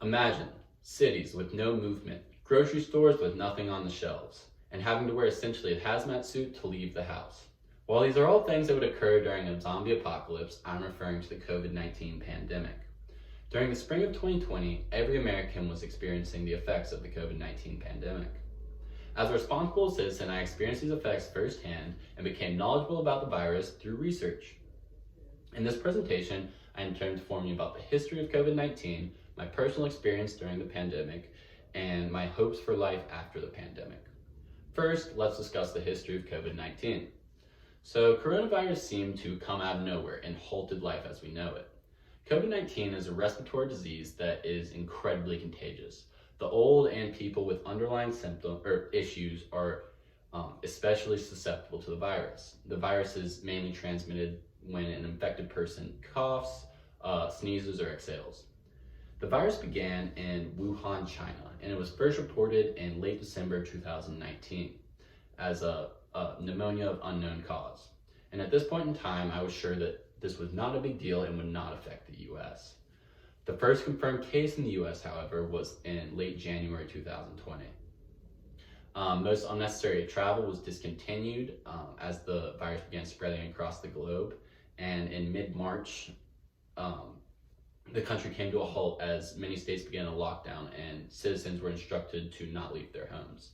Imagine cities with no movement, grocery stores with nothing on the shelves, and having to wear essentially a hazmat suit to leave the house. While these are all things that would occur during a zombie apocalypse, I'm referring to the COVID-19 pandemic. During the spring of 2020, every American was experiencing the effects of the COVID-19 pandemic. As a responsible citizen, I experienced these effects firsthand and became knowledgeable about the virus through research. In this presentation, I intend to inform you about the history of COVID-19, my personal experience during the pandemic, and my hopes for life after the pandemic. First, let's discuss the history of COVID-19. So, coronavirus seemed to come out of nowhere and halted life as we know it. COVID-19 is a respiratory disease that is incredibly contagious. The old and people with underlying symptoms or issues are especially susceptible to the virus. The virus is mainly transmitted when an infected person coughs, sneezes, or exhales. The virus began in Wuhan, China, and it was first reported in late December 2019 as a pneumonia of unknown cause. And at this point in time, I was sure that this was not a big deal and would not affect the US. The first confirmed case in the US, however, was in late January 2020. Most unnecessary travel was discontinued as the virus began spreading across the globe. And in mid-March, the country came to a halt as many states began a lockdown and citizens were instructed to not leave their homes.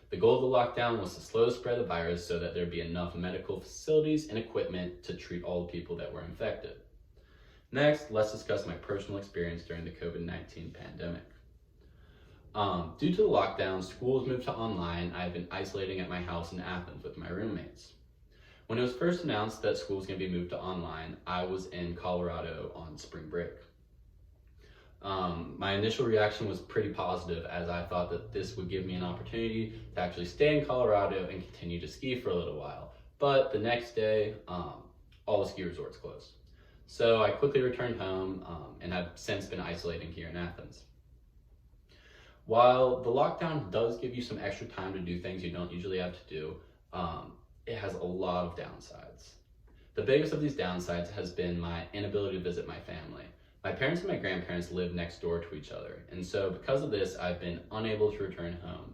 The goal of the lockdown was to slow the spread of the virus so that there'd be enough medical facilities and equipment to treat all the people that were infected. Next, let's discuss my personal experience during the COVID-19 pandemic. Due to the lockdown, schools moved to online. I've been isolating at my house in Athens with my roommates. When it was first announced that school was going to be moved to online, I was in Colorado on spring break. My initial reaction was pretty positive as I thought that this would give me an opportunity to actually stay in Colorado and continue to ski for a little while. But the next day, all the ski resorts closed. So I quickly returned home and have since been isolating here in Athens. While the lockdown does give you some extra time to do things you don't usually have to do, it has a lot of downsides. The biggest of these downsides has been my inability to visit my family. My parents and my grandparents live next door to each other, and so because of this, I've been unable to return home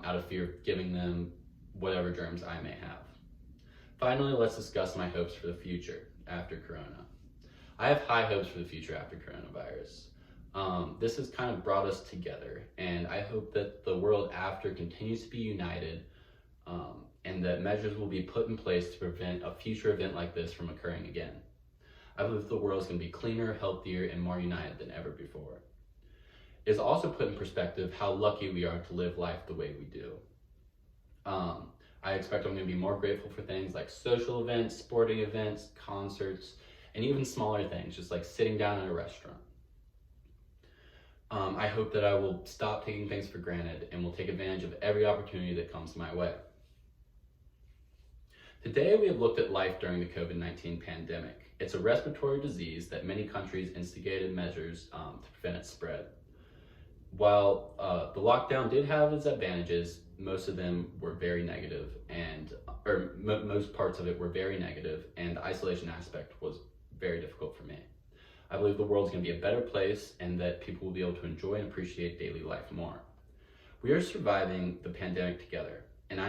out of fear of giving them whatever germs I may have. Finally, let's discuss my hopes for the future after Corona. I have high hopes for the future after coronavirus. This has kind of brought us together, and I hope that the world after continues to be united and that measures will be put in place to prevent a future event like this from occurring again. I believe the world is going to be cleaner, healthier, and more united than ever before. It has also put in perspective how lucky we are to live life the way we do. I expect I'm going to be more grateful for things like social events, sporting events, concerts, and even smaller things, just like sitting down at a restaurant. I hope that I will stop taking things for granted and will take advantage of every opportunity that comes my way. Today, we have looked at life during the COVID-19 pandemic. It's a respiratory disease that many countries instigated measures to prevent its spread. While the lockdown did have its advantages, most of them were very negative, most parts of it were very negative, and the isolation aspect was very difficult for me. I believe the world's going to be a better place and that people will be able to enjoy and appreciate daily life more. We are surviving the pandemic together, and I'm